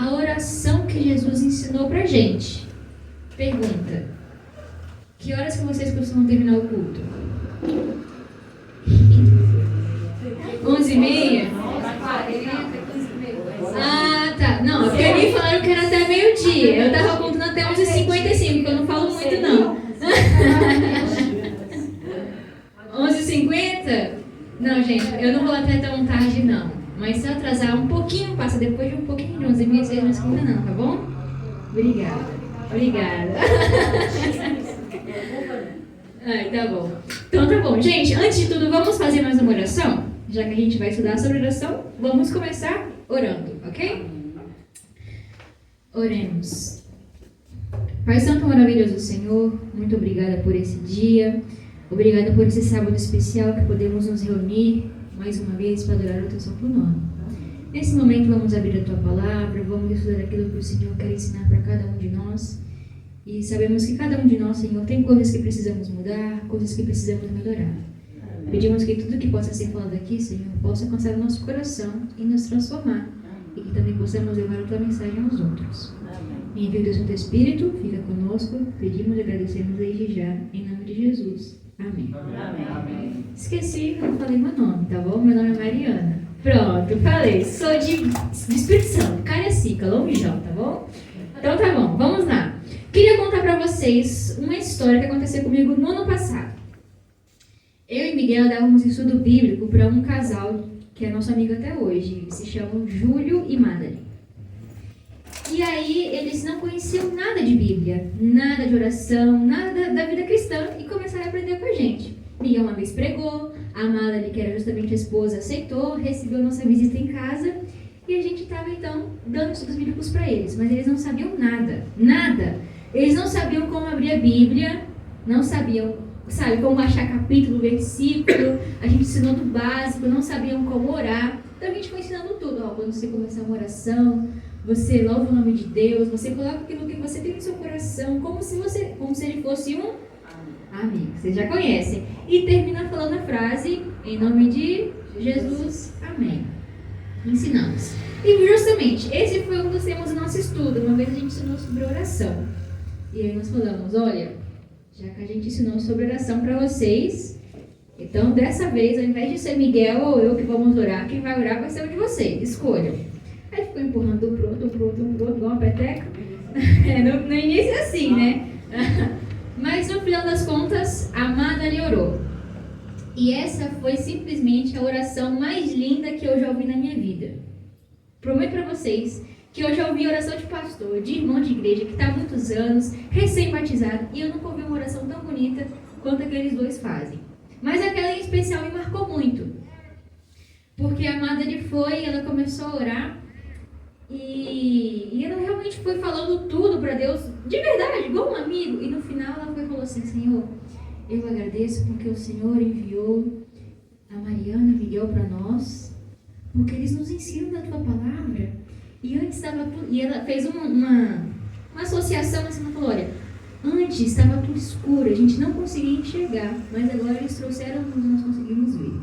a oração que Jesus ensinou pra gente. Pergunta: que horas que vocês costumam terminar o culto? 11h30? Ah, tá. Não, porque me falaram que era até meio-dia. Eu tava contando até 11h55, porque eu não falo muito, não. 11h50? Não, gente, eu não vou até tão tarde, não. Mas se eu atrasar um pouquinho, passa depois de um pouquinho de 11h30, 6h50 não, tá bom? Obrigada. Ai, tá bom. Então tá bom. Gente, antes de tudo, vamos fazer mais uma oração? Já que a gente vai estudar sobre oração, vamos começar orando, ok? Oremos. Pai Santo maravilhoso Senhor, muito obrigada por esse dia. Obrigada por esse sábado especial que podemos nos reunir mais uma vez para adorar o teu santo nome. Nesse momento vamos abrir a tua palavra, vamos estudar aquilo que o Senhor quer ensinar para cada um de nós. E sabemos que cada um de nós, Senhor, tem coisas que precisamos mudar, coisas que precisamos melhorar. Pedimos que tudo que possa ser falado aqui, Senhor, possa alcançar o nosso coração e nos transformar. E que também possamos levar a tua mensagem aos outros. Em envio do Santo Espírito, fica conosco, pedimos e agradecemos desde já, em nome de Jesus. Amém. Amém. Esqueci, não falei meu nome, tá bom? Meu nome é Mariana. Pronto, falei. Sou de Espírito Santo, Cariacica, Lonjão, tá bom? Então tá bom, vamos lá. Queria contar pra vocês uma história que aconteceu comigo no ano passado. Eu e Miguel dávamos estudo bíblico para um casal que é nosso amigo até hoje. Eles se chamam Júlio e Madalyn. E aí eles não conheciam nada de Bíblia, nada de oração, nada da vida cristã e começaram a aprender com a gente. Miguel uma vez pregou, a Madalyn, que era justamente a esposa, aceitou, recebeu nossa visita em casa e a gente estava então dando estudos bíblicos para eles, mas eles não sabiam nada. Eles não sabiam como abrir a Bíblia, não sabiam, sabe, como achar capítulo, versículo, a gente ensinou do básico, não sabiam como orar. Então a gente foi ensinando tudo, ó, quando você começar uma oração, você louva o nome de Deus, você coloca aquilo que você tem no seu coração, como se ele fosse um amigo, vocês já conhecem. E termina falando a frase, em nome de Jesus, amém. Ensinamos. E justamente, esse foi um dos temas do nosso estudo. Uma vez a gente ensinou sobre oração. E aí nós falamos, olha, já que a gente ensinou sobre oração para vocês, então dessa vez, ao invés de ser Miguel ou eu que vamos orar, quem vai orar vai ser um de vocês, escolham. Aí ficou empurrando um pro outro, igual uma peteca. No início é assim, né? Mas no final das contas, a Madalyn orou. E essa foi simplesmente a oração mais linda que eu já ouvi na minha vida. Prometo para vocês que eu já ouvi oração de pastor, de irmão de igreja, que está há muitos anos, recém-batizado, e eu nunca ouvi uma oração tão bonita quanto aqueles dois fazem. Mas aquela em especial me marcou muito. Porque a Madalyn ela começou a orar, e ela realmente foi falando tudo para Deus, de verdade, igual um amigo. E no final ela falou assim, Senhor, eu agradeço porque o Senhor enviou a Mariana e o Miguel para nós, porque eles nos ensinam da tua palavra. E antes estava tudo, e ela fez uma associação assim, ela falou, olha, antes estava tudo escuro, a gente não conseguia enxergar, mas agora eles trouxeram luz e nós conseguimos ver.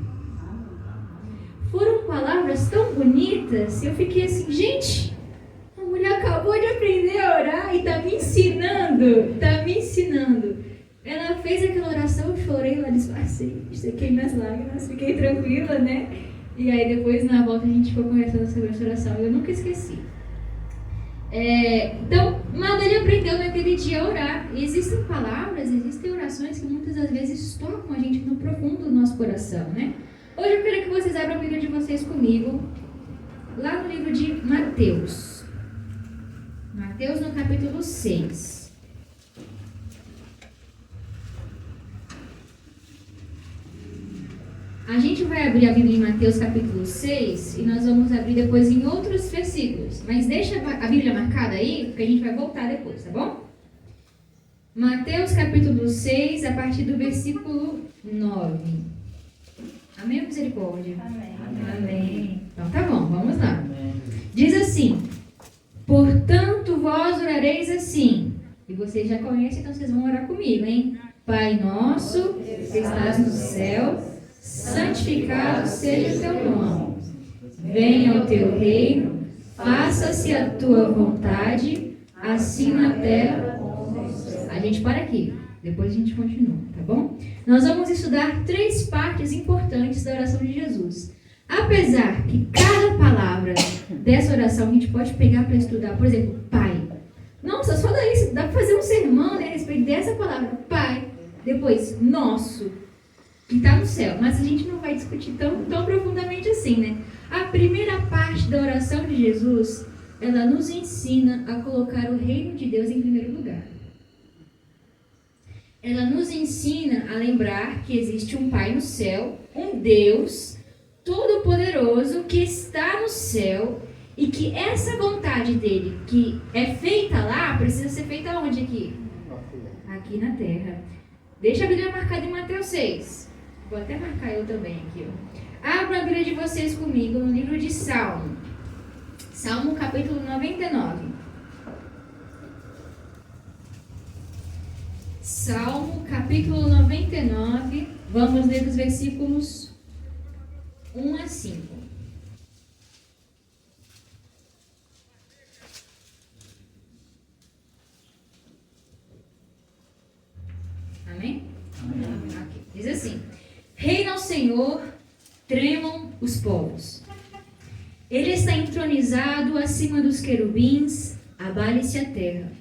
Foram palavras tão bonitas, eu fiquei assim, gente, a mulher acabou de aprender a orar e está me ensinando. Ela fez aquela oração, eu chorei, ela disfarcei, sequei minhas lágrimas, fiquei tranquila, né? E aí depois na volta a gente ficou conversando sobre essa oração e eu nunca esqueci. Então, Madalyn aprendeu naquele dia a orar. E existem palavras, existem orações que muitas das vezes tocam a gente no profundo do nosso coração, né? Hoje eu quero que vocês abram a Bíblia de vocês comigo, lá no livro de Mateus. Mateus no capítulo 6. A gente vai abrir a Bíblia em Mateus capítulo 6 e nós vamos abrir depois em outros versículos. Mas deixa a Bíblia marcada aí, porque a gente vai voltar depois, tá bom? Mateus capítulo 6, a partir do versículo 9. Amém ou misericórdia? Amém. Então tá bom, vamos lá. Amém. Diz assim, portanto vós orareis assim. E vocês já conhecem, então vocês vão orar comigo, hein? Pai nosso, que estás no céu, santificado seja o teu nome. Venha o teu reino, faça-se a tua vontade, assim na terra como no céu. A gente para aqui, depois a gente continua, tá bom? Nós vamos estudar 3 partes importantes da oração de Jesus. Apesar que cada palavra dessa oração a gente pode pegar para estudar, por exemplo, Pai. Nossa, só daí dá para fazer um sermão, né, a respeito dessa palavra, Pai. Depois, Nosso, que está no céu. Mas a gente não vai discutir tão profundamente assim, né? A primeira parte da oração de Jesus, ela nos ensina a colocar o reino de Deus em primeiro lugar. Ela nos ensina a lembrar que existe um Pai no céu, um Deus todo-poderoso que está no céu e que essa vontade dele, que é feita lá, precisa ser feita onde aqui? Aqui na terra. Deixa a Bíblia marcada em Mateus 6. Vou até marcar eu também aqui, ó. Abra a Bíblia de vocês comigo no livro de Salmo. Salmo capítulo 99. Salmo capítulo 99. Vamos ler os versículos 1 a 5. Amém? Amém. Aqui. Diz assim: Reina o Senhor, tremam os povos. Ele está entronizado acima dos querubins, abale-se a terra.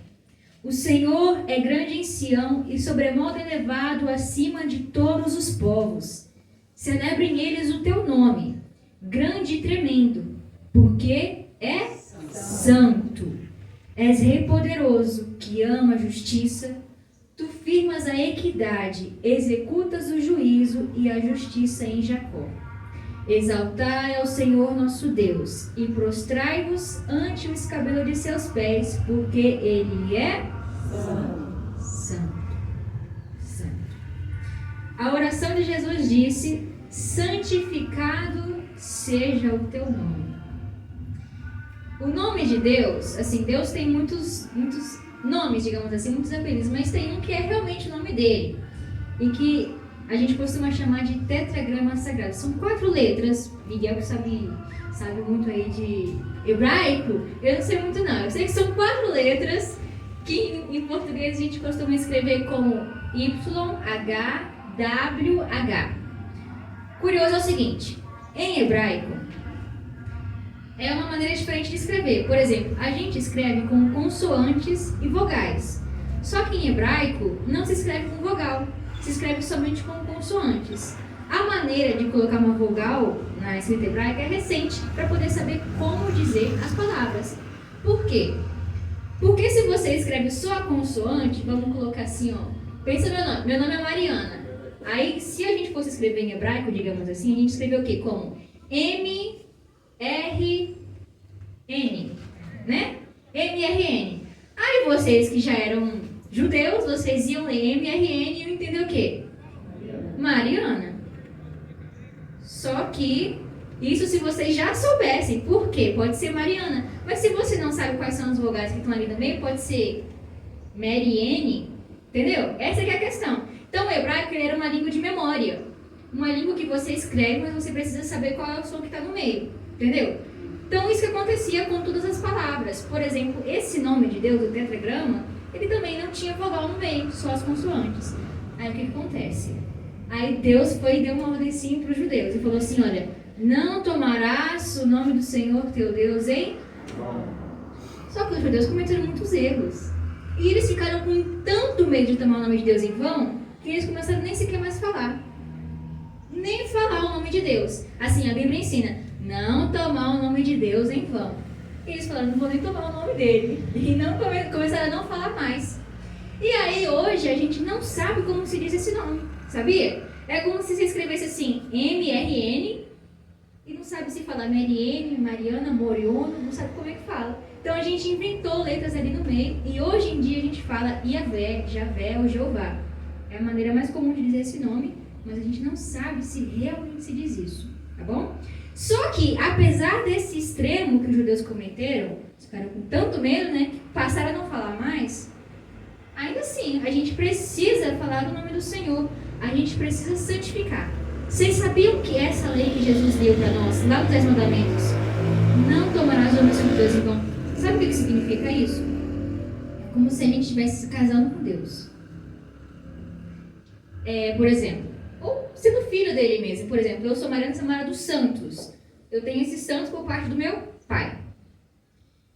O Senhor é grande em Sião e sobremodo elevado acima de todos os povos. Celebrem eles o teu nome, grande e tremendo, porque é santo. És rei poderoso, que ama a justiça. Tu firmas a equidade, executas o juízo e a justiça em Jacó. Exaltai ao Senhor nosso Deus e prostrai-vos ante o escabelo de seus pés, porque Ele é santo. A oração de Jesus disse: santificado seja o teu nome. O nome de Deus, assim, Deus tem muitos nomes, digamos assim, muitos apelidos, mas tem um que é realmente o nome dele, e que a gente costuma chamar de tetragrama sagrado. São 4 letras. Miguel que sabe muito aí de hebraico, eu não sei muito não. Eu sei que são 4 letras que em português a gente costuma escrever como YHWH. Curioso é o seguinte: em hebraico é uma maneira diferente de escrever. Por exemplo, a gente escreve com consoantes e vogais. Só que em hebraico não se escreve com vogal, se escreve somente com consoantes. A maneira de colocar uma vogal na escrita hebraica é recente, para poder saber como dizer as palavras. Por quê? Porque se você escreve só a consoante, vamos colocar assim, ó. Pensa no meu nome. Meu nome é Mariana. Aí, se a gente fosse escrever em hebraico, digamos assim, a gente escreveu o quê? Como M-R-N, né? M-R-N. Aí vocês que já eram judeus, vocês iam ler M-R-N e iam entender o quê? Mariana. Só que isso se vocês já soubessem. Por quê? Pode ser Mariana. Mas se você não sabe quais são as vogais que estão ali no meio, pode ser Mariane. Entendeu? Essa que é a questão. Então o hebraico ele era uma língua de memória. Uma língua que você escreve, mas você precisa saber qual é o som que está no meio. Entendeu? Então isso que acontecia com todas as palavras. Por exemplo, esse nome de Deus, o tetragrama, ele também não tinha vogal no meio, só as consoantes. Aí o que acontece? Aí Deus foi e deu uma ordenzinha para os judeus e falou assim: olha, não tomarás o nome do Senhor teu Deus em vão. Só que os judeus cometeram muitos erros. E eles ficaram com tanto medo de tomar o nome de Deus em vão, que eles começaram a nem sequer mais falar. Nem falar o nome de Deus. Assim, a Bíblia ensina: não tomar o nome de Deus em vão. E eles falaram: não vou nem tomar o nome dele. E não começaram a não falar mais. E aí, hoje, a gente não sabe como se diz esse nome. Sabia? É como se você escrevesse assim, M-R-N, e não sabe se falar Mariene, Mariana, Moriono, não sabe como é que fala. Então a gente inventou letras ali no meio, e hoje em dia a gente fala Iavé, Javé ou Jeová. É a maneira mais comum de dizer esse nome, mas a gente não sabe se realmente se diz isso, tá bom? Só que, apesar desse extremo que os judeus cometeram, ficaram com tanto medo, né, que passaram a não falar mais, ainda assim, a gente precisa falar do nome do Senhor. A gente precisa santificar. Vocês sabiam que essa lei que Jesus deu para nós, lá nos 10 mandamentos, Não tomarás homens como Deus. Então, sabe o que significa isso? É como se a gente estivesse se casando com Deus. Por exemplo, ou sendo filho dele mesmo. Por exemplo, eu sou Mariana Samara dos Santos. Eu tenho esse santos por parte do meu pai.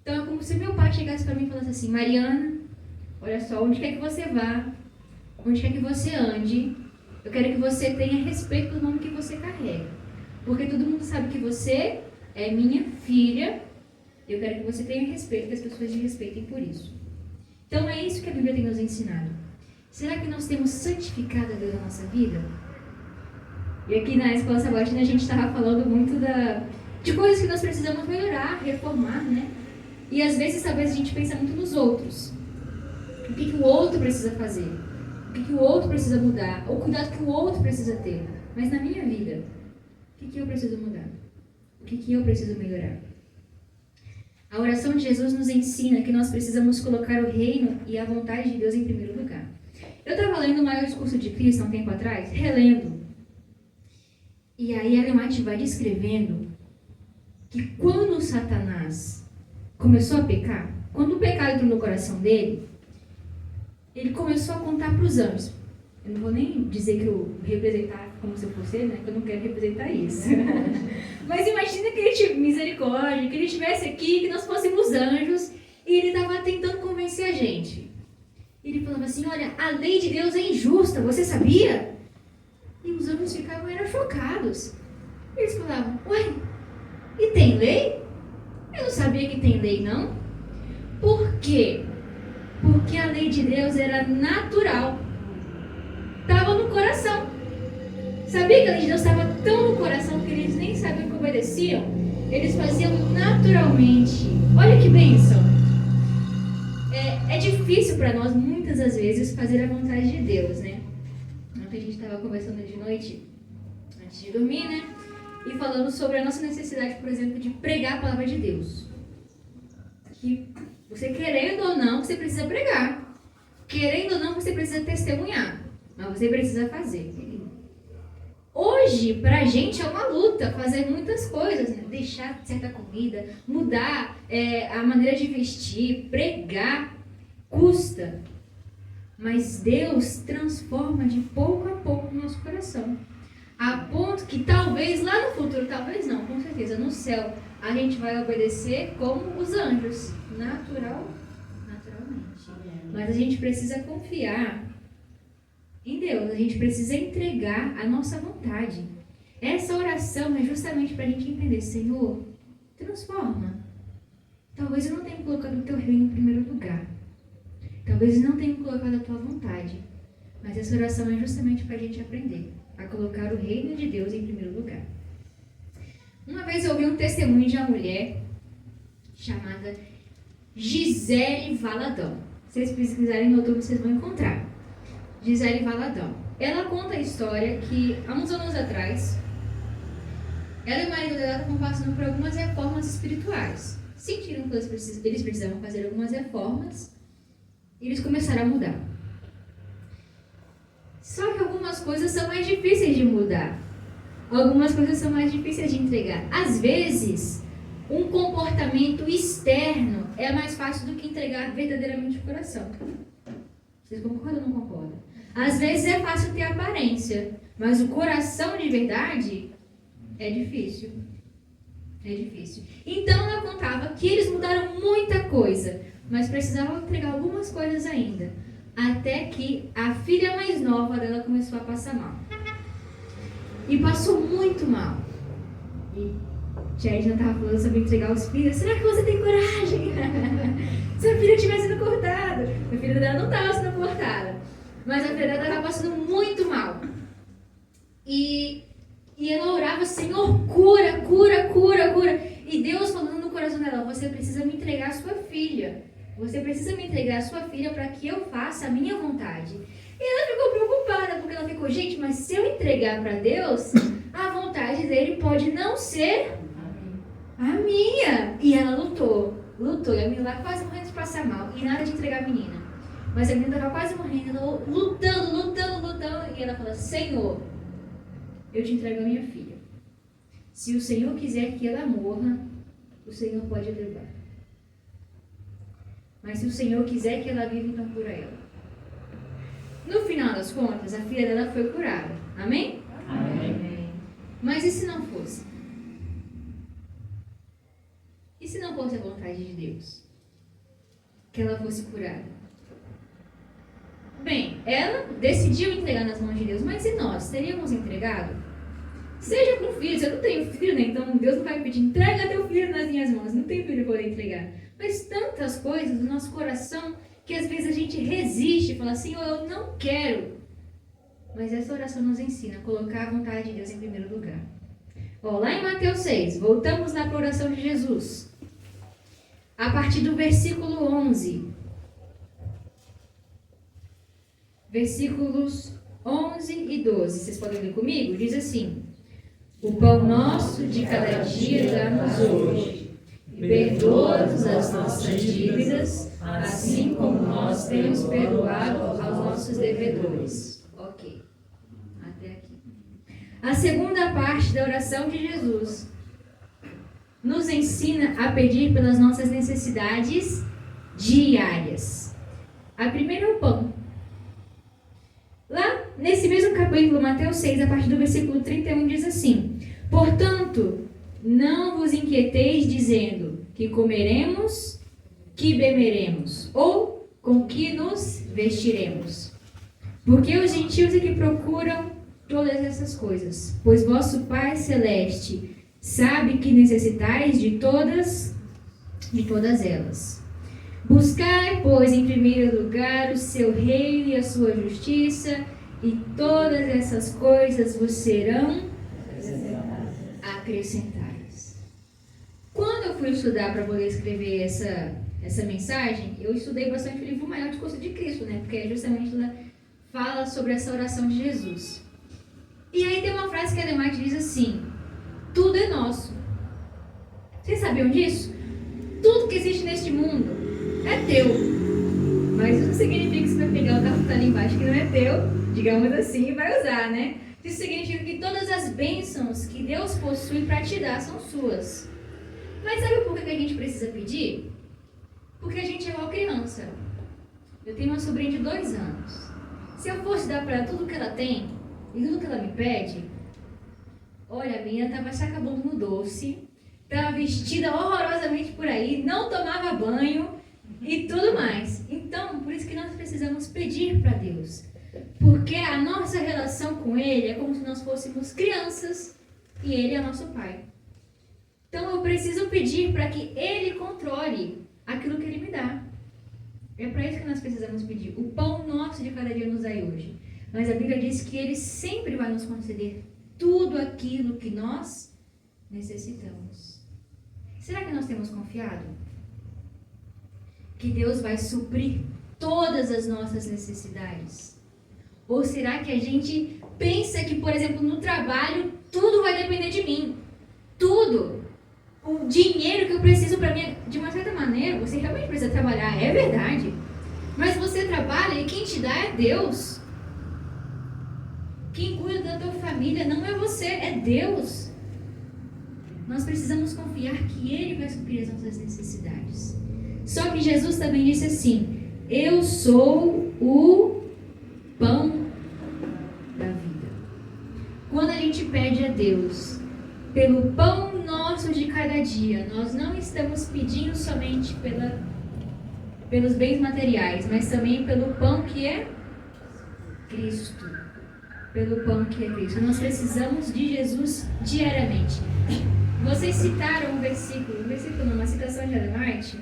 Então é como se meu pai chegasse para mim e falasse assim: Mariana, olha só, onde quer que você vá, onde quer que você ande, eu quero que você tenha respeito pelo nome que você carrega. Porque todo mundo sabe que você é minha filha. Eu quero que você tenha respeito, que as pessoas te respeitem por isso. Então é isso que a Bíblia tem nos ensinado. Será que nós temos santificado a Deus na nossa vida? E aqui na Escola Sabatina a gente estava falando muito de coisas que nós precisamos melhorar, reformar, né? E às vezes talvez a gente pensa muito nos outros. O que o outro precisa fazer? O que o outro precisa mudar? O cuidado que o outro precisa ter. Mas na minha vida, o que eu preciso mudar? O que eu preciso melhorar? A oração de Jesus nos ensina que nós precisamos colocar o reino e a vontade de Deus em primeiro lugar. Eu estava lendo o Maior Discurso de Cristo há um tempo atrás, relendo. E aí Ellen White vai descrevendo que quando Satanás começou a pecar, quando o pecado entrou no coração dele, ele começou a contar para os anjos. Eu não vou nem dizer que eu representar como se eu fosse, né? Que eu não quero representar isso. Mas imagina que ele tivesse misericórdia, que ele estivesse aqui, que nós fôssemos anjos, e ele estava tentando convencer a gente. Ele falava assim: olha, a lei de Deus é injusta, você sabia? E os anjos ficavam chocados. Eles falavam: ué, e tem lei? Eu não sabia que tem lei, não. Por quê? Porque a lei de Deus era natural. Estava no coração. Sabia que a lei de Deus estava tão no coração que eles nem sabiam que obedeciam? Eles faziam naturalmente. Olha que bênção. É difícil para nós, muitas das vezes, fazer a vontade de Deus, né? Ontem a gente estava conversando de noite, antes de dormir, né? E falando sobre a nossa necessidade, por exemplo, de pregar a palavra de Deus. Que você querendo ou não, você precisa pregar. Querendo ou não, você precisa testemunhar. Mas você precisa fazer. Hoje, pra gente, é uma luta fazer muitas coisas, né? Deixar certa comida, mudar a maneira de vestir, pregar, custa. Mas Deus transforma de pouco a pouco o nosso coração. A ponto que talvez lá no futuro, talvez não, com certeza, no céu, a gente vai obedecer como os anjos, naturalmente. Mas a gente precisa confiar em Deus, a gente precisa entregar a nossa vontade. Essa oração é justamente para a gente entender: Senhor, transforma. Talvez eu não tenha colocado o teu reino em primeiro lugar. Talvez eu não tenha colocado a tua vontade. Mas essa oração é justamente para a gente aprender a colocar o reino de Deus em primeiro lugar. Uma vez eu ouvi um testemunho de uma mulher chamada Gisele Valadão. Se vocês pesquisarem no YouTube, vocês vão encontrar. Gisele Valadão. Ela conta a história que, há uns anos atrás, ela e o marido dela estavam passando por algumas reformas espirituais. Sentiram que eles precisavam fazer algumas reformas e eles começaram a mudar. Só que algumas coisas são mais difíceis de mudar. Algumas coisas são mais difíceis de entregar. Às vezes, um comportamento externo é mais fácil do que entregar verdadeiramente o coração. Vocês concordam ou não concordam? Às vezes é fácil ter aparência, mas o coração de verdade é difícil. É difícil. Então ela contava que eles mudaram muita coisa, mas precisavam entregar algumas coisas ainda. Até que a filha mais nova dela começou a passar mal. E passou muito mal. E Tia já estava falando sobre entregar os filhos. Será que você tem coragem? Se a filha tivesse sido cortada. A filha dela não estava sendo cortada. Mas a filha dela estava passando muito mal. E ela orava: Senhor, cura, cura, cura, cura. E Deus falando no coração dela: você precisa me entregar a sua filha. Você precisa me entregar a sua filha para que eu faça a minha vontade. E ela ficou preocupada, porque ela ficou: gente, mas se eu entregar para Deus, a vontade dele pode não ser a minha. E ela lutou. E a menina lá quase morrendo de passar mal. E nada de entregar a menina. Mas a menina estava quase morrendo, lutando. E ela falou: Senhor, eu te entrego a minha filha. Se o Senhor quiser que ela morra, o Senhor pode levar. Mas se o Senhor quiser que ela viva, então cura ela. No final das contas, a filha dela foi curada. Amém? Amém. Mas e se não fosse? E se não fosse a vontade de Deus? Que ela fosse curada? Bem, ela decidiu entregar nas mãos de Deus, mas e nós? Teríamos entregado? Seja com filhos, eu não tenho filho, né? Então Deus não vai pedir, entrega teu filho nas minhas mãos. Não tenho filho para poder entregar. Mas tantas coisas do nosso coração que às vezes a gente resiste e fala assim, eu não quero. Mas essa oração nos ensina a colocar a vontade de Deus em primeiro lugar. Lá em Mateus 6, voltamos lá para a oração de Jesus. A partir do versículo 11. Versículos 11 e 12. Vocês podem ler comigo? Diz assim: o pão nosso de cada dia dá-nos hoje. Perdoa-nos as nossas dívidas, assim como nós temos perdoado aos nossos devedores. Ok. Até aqui. A segunda parte da oração de Jesus nos ensina a pedir pelas nossas necessidades diárias. A primeira é o pão. Lá, nesse mesmo capítulo, Mateus 6, a partir do versículo 31, diz assim: portanto, não vos inquieteis dizendo que comeremos, que beberemos, ou com que nos vestiremos. Porque os gentios é que procuram todas essas coisas, pois vosso Pai Celeste sabe que necessitais de todas elas. Buscai, pois, em primeiro lugar o seu reino e a sua justiça, e todas essas coisas vos serão acrescentadas. Quando eu fui estudar para poder escrever essa mensagem, eu estudei bastante o livro maior de Curso de Cristo, né? Porque é justamente lá fala sobre essa oração de Jesus. E aí tem uma frase que a Demate diz assim: tudo é nosso. Vocês sabiam disso? Tudo que existe neste mundo é teu. Mas isso não significa que você vai pegar o carro que está ali embaixo que não é teu, digamos assim, e vai usar, né? Isso significa que todas as bênçãos que Deus possui para te dar são suas. Mas sabe por que a gente precisa pedir? Porque a gente é igual criança. Eu tenho uma sobrinha de 2 anos. Se eu fosse dar para ela tudo que ela tem e tudo que ela me pede, olha, a menina estava se acabando no doce, estava vestida horrorosamente por aí, não tomava banho e tudo mais. Então, por isso que nós precisamos pedir para Deus. Porque a nossa relação com Ele é como se nós fôssemos crianças e Ele é nosso Pai. Então, eu preciso pedir para que Ele controle aquilo que Ele me dá. É para isso que nós precisamos pedir. O pão nosso de cada dia nos dai hoje. Mas a Bíblia diz que Ele sempre vai nos conceder tudo aquilo que nós necessitamos. Será que nós temos confiado que Deus vai suprir todas as nossas necessidades? Ou será que a gente pensa que, por exemplo, no trabalho, tudo vai depender de mim? Tudo. O dinheiro que eu preciso para mim, de uma certa maneira, você realmente precisa trabalhar, é verdade. Mas você trabalha e quem te dá é Deus. Quem cuida da tua família não é você, é Deus. Nós precisamos confiar que Ele vai suprir as nossas necessidades. Só que Jesus também disse assim: eu sou o pão da vida. Quando a gente pede a Deus pelo pão nosso de cada dia, nós não estamos pedindo somente pelos bens materiais, mas também pelo pão que é Cristo. Pelo pão que é Cristo. Nós precisamos de Jesus diariamente. Vocês citaram uma citação de Ellen White,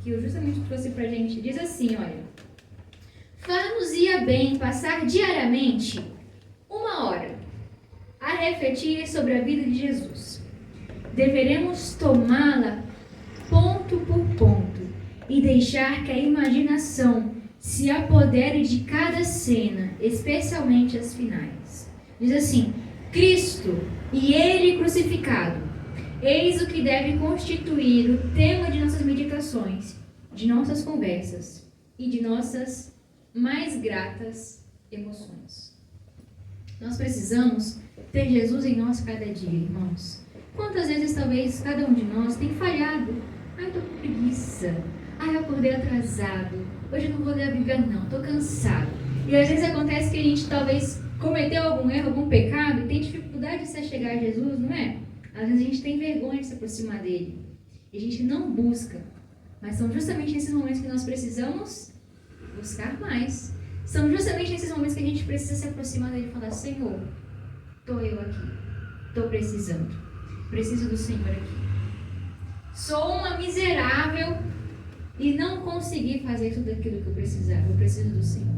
que eu justamente trouxe pra gente. Diz assim, olha: far-nos-ia bem passar diariamente 1 hora a refletir sobre a vida de Jesus. Deveremos tomá-la ponto por ponto e deixar que a imaginação se apodere de cada cena, especialmente as finais. Diz assim: Cristo e Ele crucificado, eis o que deve constituir o tema de nossas meditações, de nossas conversas e de nossas mais gratas emoções. Nós precisamos ter Jesus em nós cada dia, irmãos. Quantas vezes talvez cada um de nós tem falhado? Ai, tô com preguiça. Ai, eu acordei atrasado. Hoje eu não vou ler a Bíblia não, tô cansado. E às vezes acontece que a gente talvez cometeu algum erro, algum pecado e tem dificuldade de se chegar a Jesus, não é? Às vezes a gente tem vergonha de se aproximar dele. E a gente não busca. Mas são justamente nesses momentos que nós precisamos buscar mais. São justamente nesses momentos que a gente precisa se aproximar dele e falar: Senhor, estou eu aqui, estou precisando, preciso do Senhor aqui. Sou uma miserável e não consegui fazer tudo aquilo que eu precisava, eu preciso do Senhor.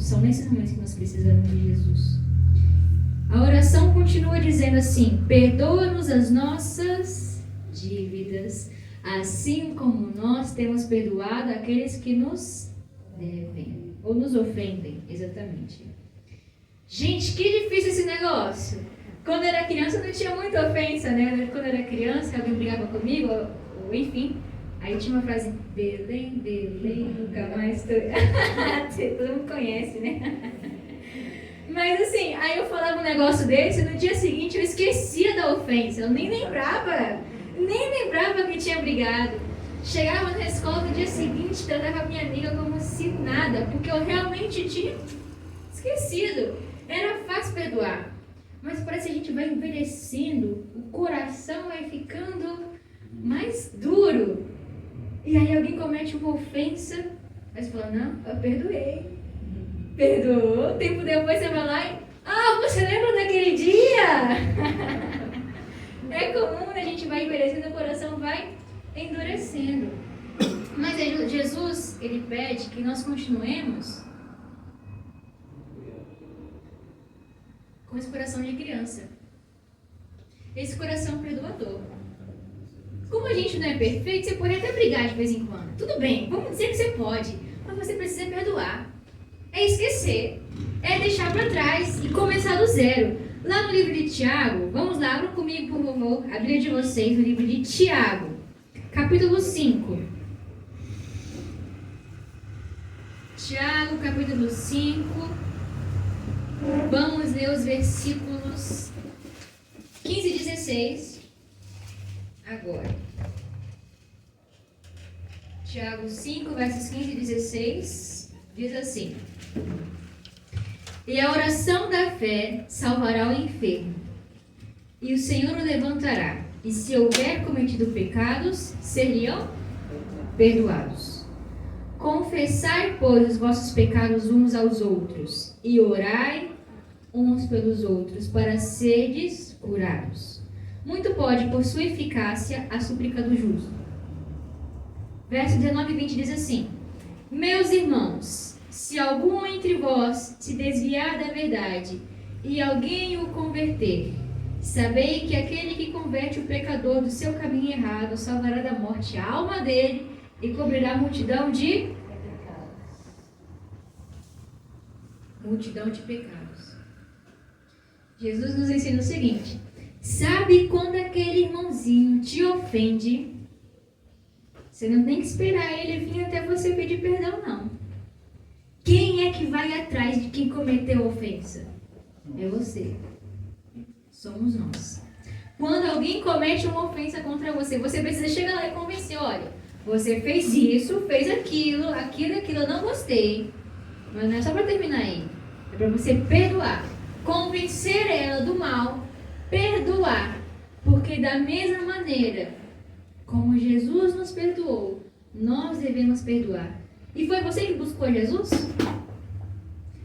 São nesses momentos que nós precisamos de Jesus. A oração continua dizendo assim: perdoa-nos as nossas dívidas, assim como nós temos perdoado aqueles que nos devem, ou nos ofendem, exatamente. Gente, que difícil esse negócio. Quando eu era criança não tinha muita ofensa, né? Quando eu era criança, alguém brigava comigo, ou enfim, aí tinha uma frase: Belém, Belém, nunca mais tô... Todo mundo conhece, né? Mas assim, aí eu falava um negócio desse, no dia seguinte eu esquecia da ofensa, eu nem lembrava que tinha brigado. Chegava na escola no dia seguinte, tratava a minha amiga como se nada, porque eu realmente tinha esquecido. Era fácil perdoar, mas parece que a gente vai envelhecendo, o coração vai ficando mais duro. E aí alguém comete uma ofensa, aí você fala: não, eu perdoei. Perdoou, tempo depois você vai lá e... você lembra daquele dia? É comum, a gente vai envelhecendo, o coração vai endurecendo. Mas Jesus, ele pede que nós continuemos com esse coração de criança. Esse coração perdoador. Como a gente não é perfeito, você pode até brigar de vez em quando. Tudo bem, vamos dizer que você pode, mas você precisa perdoar. É esquecer, é deixar para trás e começar do zero. Lá no livro de Tiago, vamos lá, abram comigo, por favor, a Bíblia de vocês, no livro de Tiago, capítulo 5. Tiago, capítulo 5. Vamos ler os versículos 15 e 16 agora. Tiago 5, versos 15 e 16, diz assim: e a oração da fé salvará o enfermo, e o Senhor o levantará, e se houver cometido pecados, seriam perdoados. Confessai, pois, os vossos pecados uns aos outros, e orai uns pelos outros, para serdes curados. Muito pode, por sua eficácia, a súplica do justo. Verso 19 e 20 diz assim: meus irmãos, se algum entre vós se desviar da verdade e alguém o converter, sabei que aquele que converte o pecador do seu caminho errado salvará da morte a alma dele e cobrirá a multidão de pecados. Jesus nos ensina o seguinte: sabe quando aquele irmãozinho te ofende, você não tem que esperar ele vir até você pedir perdão, não. Quem é que vai atrás de quem cometeu a ofensa? É você. Somos nós. Quando alguém comete uma ofensa contra você, você precisa chegar lá e convencer: olha, você fez isso, fez aquilo, eu não gostei. Mas não é só para terminar aí. É para você perdoar. Convencer ela do mal, perdoar. Porque da mesma maneira como Jesus nos perdoou, nós devemos perdoar. E foi você que buscou Jesus?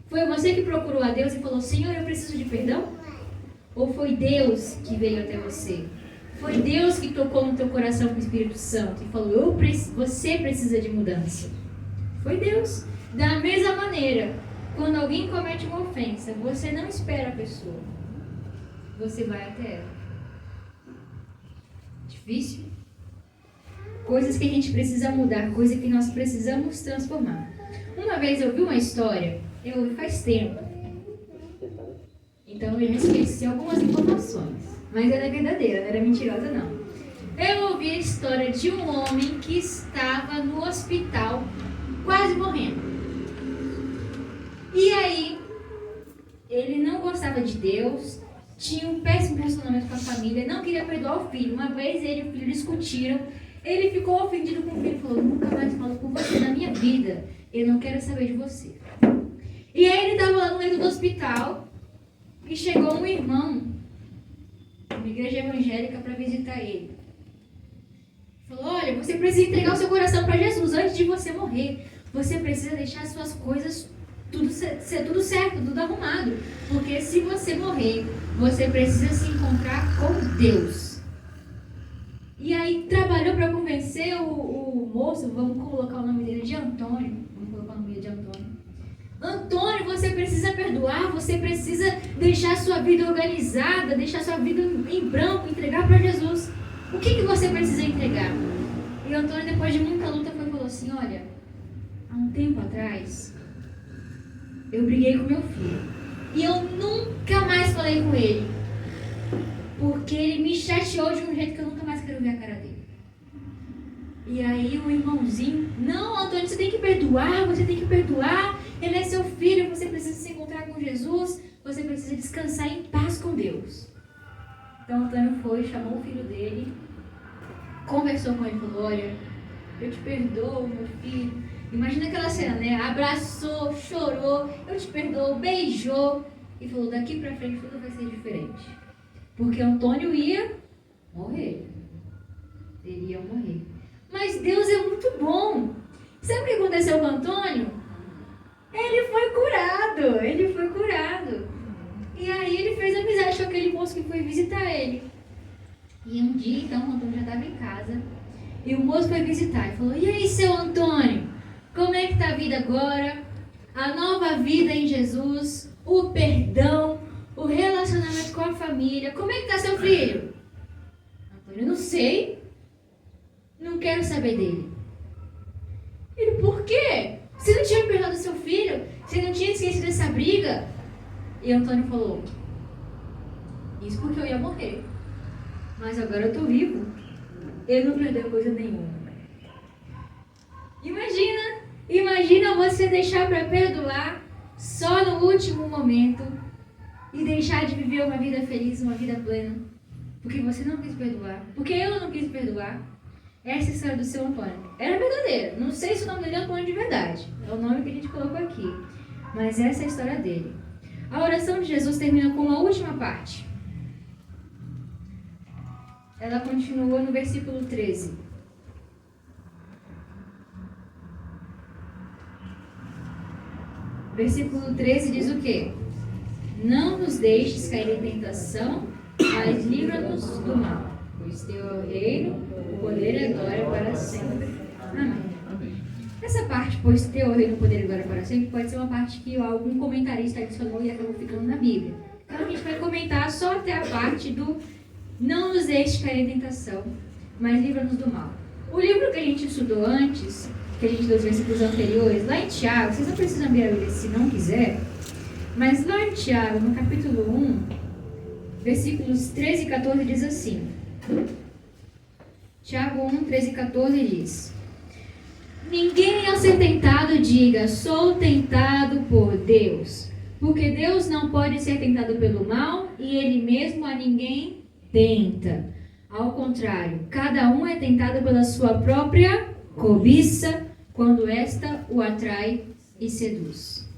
Foi você que procurou a Deus e falou: Senhor, eu preciso de perdão? Ou foi Deus que veio até você? Foi Deus que tocou no teu coração com o Espírito Santo e falou: você precisa de mudança? Foi Deus. Da mesma maneira, quando alguém comete uma ofensa, você não espera a pessoa. Você vai até ela. Difícil? Coisas que a gente precisa mudar, coisas que nós precisamos transformar. Uma vez eu vi uma história, eu ouvi faz tempo, então eu já esqueci algumas informações, mas ela é verdadeira, não era mentirosa não. Eu ouvi a história de um homem que estava no hospital, quase morrendo. E aí, ele não gostava de Deus, tinha um péssimo relacionamento com a família, não queria perdoar o filho. Uma vez ele e o filho discutiram, ele ficou ofendido com o filho e falou: nunca mais falo com você na minha vida, eu não quero saber de você. E aí ele estava lá no leito do hospital e chegou um irmão, uma igreja evangélica, para visitar ele. Falou: olha, você precisa entregar o seu coração para Jesus antes de você morrer. Você precisa deixar suas coisas ser tudo certo, tudo arrumado. Porque se você morrer, você precisa se encontrar com Deus. E aí trabalhou para convencer o moço, vamos colocar o nome dele de Antônio. Vamos colocar o nome dele de Antônio. Antônio, você precisa perdoar, você precisa deixar sua vida organizada, deixar sua vida em branco, entregar para Jesus. O que você precisa entregar? E o Antônio, depois de muita luta, foi e falou assim: olha, há um tempo atrás, eu briguei com meu filho. E eu nunca mais falei com ele. Porque ele me chateou de um jeito que eu nunca mais quero ver a cara dele. E aí o irmãozinho: não, Antônio, você tem que perdoar, você tem que perdoar. Ele é seu filho, você precisa se encontrar com Jesus. Você precisa descansar em paz com Deus. Então Antônio foi, chamou o filho dele, conversou com ele e falou: olha, eu te perdoo, meu filho. Imagina aquela cena, né? Abraçou, chorou, eu te perdoo, beijou. E falou: daqui pra frente tudo vai ser diferente. Porque Antônio ia morrer. Ele ia morrer. Mas Deus é muito bom. Sabe o que aconteceu com Antônio? Ele foi curado. E aí ele fez amizade com aquele moço que foi visitar ele. E um dia, então, o Antônio já estava em casa. E o moço foi visitar e falou: e aí, seu Antônio? Como é que está a vida agora? A nova vida em Jesus, o perdão, o relacionamento com a família. Como é que está seu filho? Antônio: não sei. Não quero saber dele. Ele: por quê? Você não tinha perdoado seu filho? Você não tinha esquecido dessa briga? E Antônio falou: isso porque eu ia morrer. Mas agora eu estou vivo. Ele não perdeu coisa nenhuma. Imagina você deixar para perdoar só no último momento e deixar de viver uma vida feliz, uma vida plena, porque você não quis perdoar, porque eu não quis perdoar. Essa é a história do seu Antônio. Era verdadeira. Não sei se o nome dele é Antônio de verdade. É o nome que a gente colocou aqui. Mas essa é a história dele. A oração de Jesus termina com a última parte. Ela continua no versículo 13. Versículo 13 diz o quê? Não nos deixes cair em tentação, mas livra-nos do mal. Pois teu é o reino, o poder e a glória para sempre. Amém. Essa parte, pois teu é o reino, o poder e a glória para sempre, pode ser uma parte que algum comentarista adicionou e acabou ficando na Bíblia. Então a gente vai comentar só até a parte do não nos deixes cair em tentação, mas livra-nos do mal. O livro que a gente estudou antes, que a gente deu os versículos anteriores, lá em Tiago, vocês não precisam abrir a Bíblia se não quiser, mas lá em Tiago, no capítulo 1, versículos 13 e 14 diz assim. Tiago 1, 13 e 14 diz: ninguém ao ser tentado diga, sou tentado por Deus, porque Deus não pode ser tentado pelo mal e Ele mesmo a ninguém tenta. Ao contrário, cada um é tentado pela sua própria cobiça, quando esta o atrai e seduz.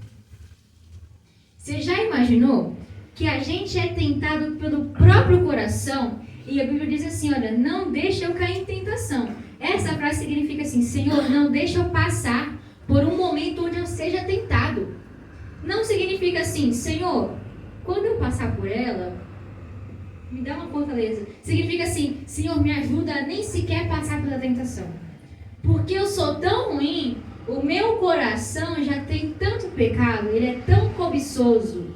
Você já imaginou que a gente é tentado pelo próprio coração? E a Bíblia diz assim, olha, não deixa eu cair em tentação. Essa frase significa assim, Senhor, não deixa eu passar por um momento onde eu seja tentado. Não significa assim, Senhor, quando eu passar por ela, me dá uma fortaleza. Significa assim, Senhor, me ajuda a nem sequer passar pela tentação. Porque eu sou tão ruim, o meu coração já tem tanto pecado, ele é tão cobiçoso,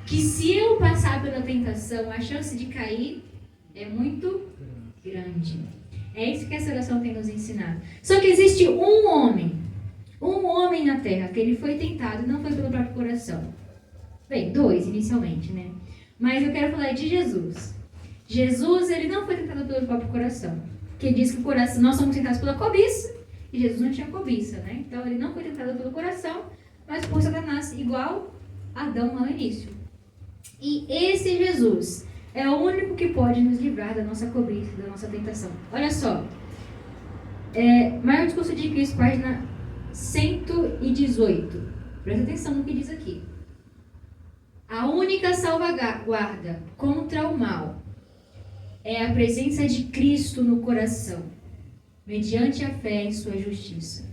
que se eu passar pela tentação, a chance de cair é muito grande. É isso que essa oração tem nos ensinado. Só que existe um homem na terra, que ele foi tentado e não foi pelo próprio coração. Bem, dois inicialmente, né? Mas eu quero falar de Jesus. Jesus, ele não foi tentado pelo próprio coração. Porque diz que o coração, nós somos tentados pela cobiça, e Jesus não tinha cobiça, né? Então ele não foi tentado pelo coração, mas por Satanás, igual Adão lá no início. E esse Jesus é o único que pode nos livrar da nossa cobiça, da nossa tentação. Olha só, Maior Discurso de Cristo, página 118. Presta atenção no que diz aqui. A única salvaguarda contra o mal é a presença de Cristo no coração, mediante a fé em sua justiça.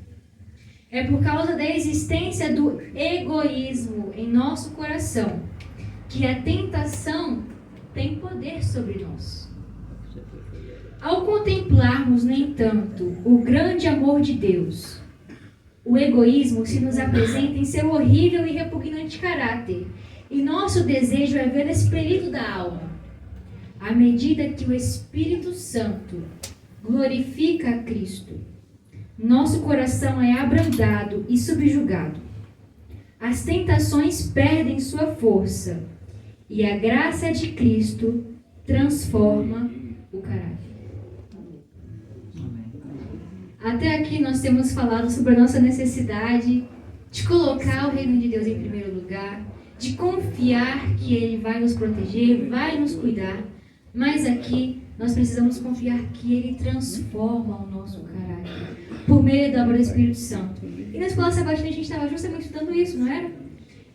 É por causa da existência do egoísmo em nosso coração que a tentação tem poder sobre nós. Ao contemplarmos, no entanto, o grande amor de Deus, o egoísmo se nos apresenta em seu horrível e repugnante caráter, e nosso desejo é ver expelido da alma. À medida que o Espírito Santo glorifica a Cristo, nosso coração é abrandado e subjugado. As tentações perdem sua força e a graça de Cristo transforma o caráter. Até aqui nós temos falado sobre a nossa necessidade de colocar o reino de Deus em primeiro lugar, de confiar que Ele vai nos proteger, vai nos cuidar, mas aqui nós precisamos confiar que Ele transforma o nosso caráter por meio da obra do Espírito Santo. E na escola sabatina a gente estava justamente estudando isso, não era?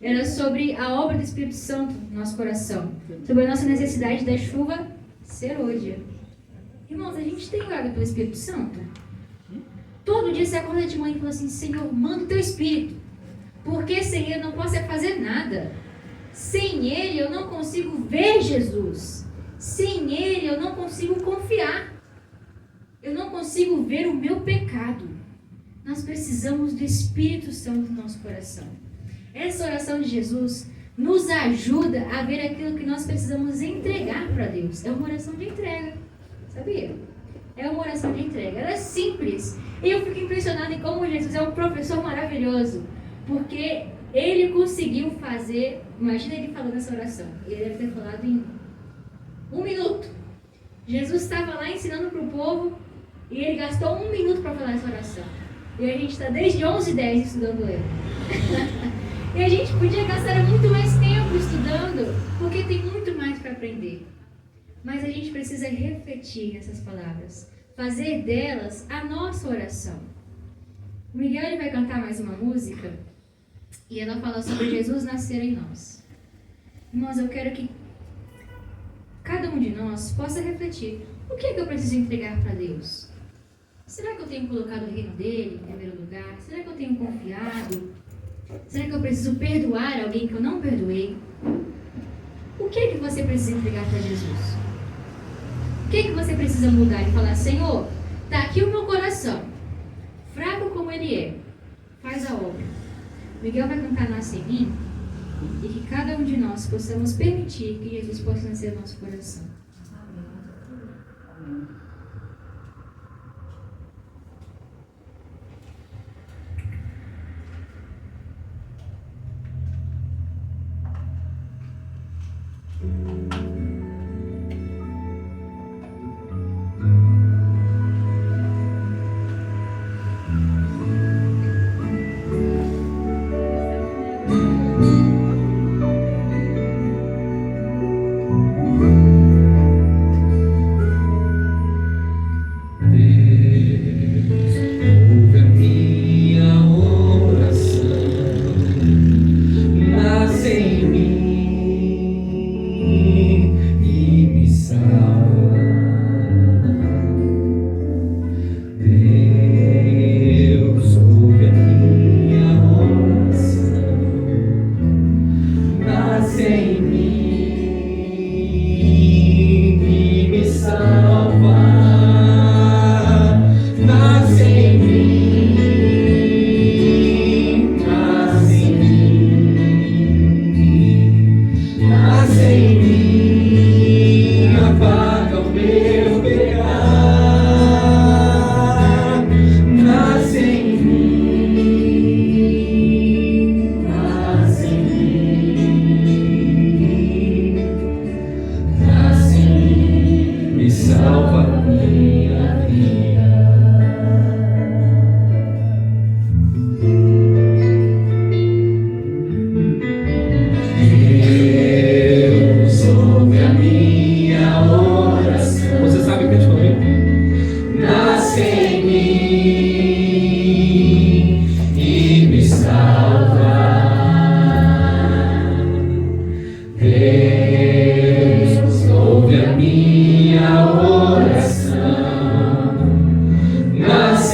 Era sobre a obra do Espírito Santo no nosso coração, sobre a nossa necessidade da chuva serôdia. Irmãos, a gente tem orado pelo Espírito Santo? Todo dia você acorda de manhã e fala assim: Senhor, manda o teu Espírito, porque sem Ele eu não posso fazer nada. Sem Ele eu não consigo ver Jesus. Sem Ele eu não consigo confiar. Eu não consigo ver o meu pecado. Nós precisamos do Espírito Santo no nosso coração. Essa oração de Jesus nos ajuda a ver aquilo que nós precisamos entregar para Deus. É uma oração de entrega, sabia? É uma oração de entrega. Ela é simples. E eu fico impressionada em como Jesus é um professor maravilhoso. Porque ele conseguiu fazer... Imagina ele falando essa oração. Ele deve ter falado em 1 minuto. Jesus estava lá ensinando para o povo e ele gastou 1 minuto para falar essa oração. E a gente está desde 11h10 estudando ele. E a gente podia gastar muito mais tempo estudando, porque tem muito mais para aprender. Mas a gente precisa refletir nessas palavras, fazer delas a nossa oração. O Miguel ele vai cantar mais uma música e ela fala sobre Jesus nascer em nós. Irmãos, eu quero que cada um de nós possa refletir: o que é que eu preciso entregar para Deus? Será que eu tenho colocado o reino dele em primeiro lugar? Será que eu tenho confiado? Será que eu preciso perdoar alguém que eu não perdoei? O que é que você precisa entregar para Jesus? O que é que você precisa mudar e falar: Senhor, está aqui o meu coração, fraco como ele é, faz a obra. Miguel vai cantar Nasce em Mim, e que cada um de nós possamos permitir que Jesus possa nascer no nosso coração. Amém.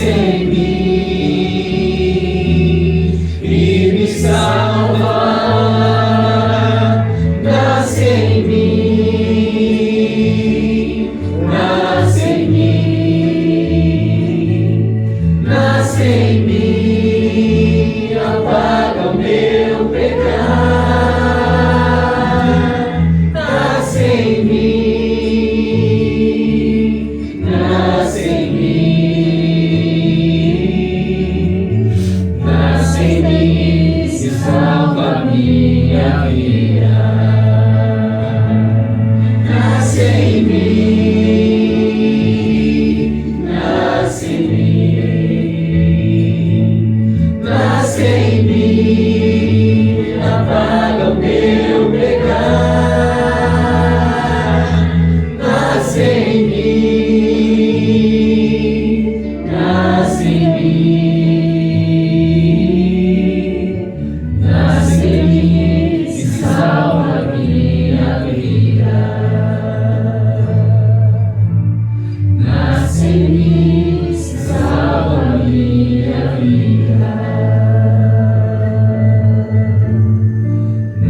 nasce em mim e me salva. Nasce em mim, nasce em mim, nasce em mim, apaga o meu pecado. Nasce em mim, nasce em mim, nasce em mim, se salva a minha vida. Nasce em mim, nasce em mim, nasce em mim, apaga o meu pecado. Nasce em mim, nasce em mim, nasce em mim, se salva a minha vida. Nasce em mim, se salva a minha vida.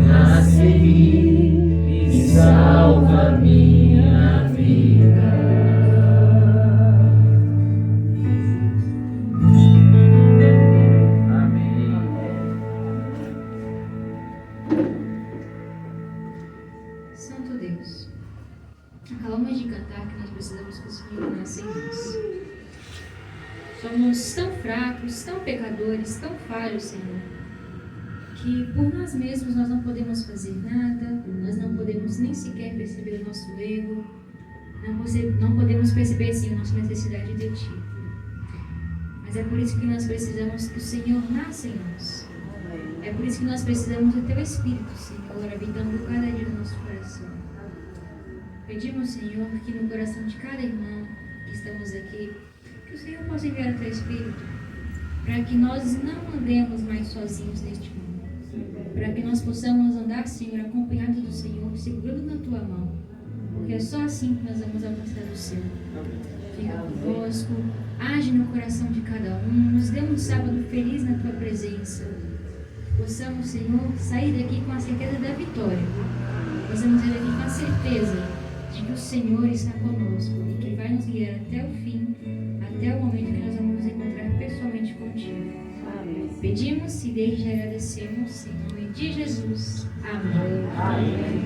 Nasce em mim, se salva a minha vida. Amém. Santo Deus, acabamos de cantar que nós precisamos que o Senhor nasça em nós. Somos tão fracos, tão pecadores, tão falhos, Senhor, que por nós mesmos nós não podemos fazer nada, nós não podemos nem sequer perceber o nosso erro, não podemos perceber, Senhor, nossa necessidade de Ti. Mas é por isso que nós precisamos que o Senhor nasça em nós. É por isso que nós precisamos do Teu Espírito, Senhor, habitando cada dia no nosso coração. Pedimos, Senhor, que no coração de cada irmão que estamos aqui, que o Senhor possa enviar o Teu Espírito, para que nós não andemos mais sozinhos neste mundo, para que nós possamos andar, Senhor, acompanhados do Senhor, segurando na Tua mão, porque é só assim que nós vamos alcançar o céu. Fica conosco, age no coração de cada um, nos dê um sábado feliz na Tua presença. Possamos, Senhor, sair daqui com a certeza da vitória. Possamos sair daqui com a certeza de que o Senhor está conosco e que vai nos guiar até o fim, até o momento que nós vamos nos encontrar pessoalmente contigo. Amém. Pedimos e desde já agradecemos, em nome de Jesus. Amém. Amém.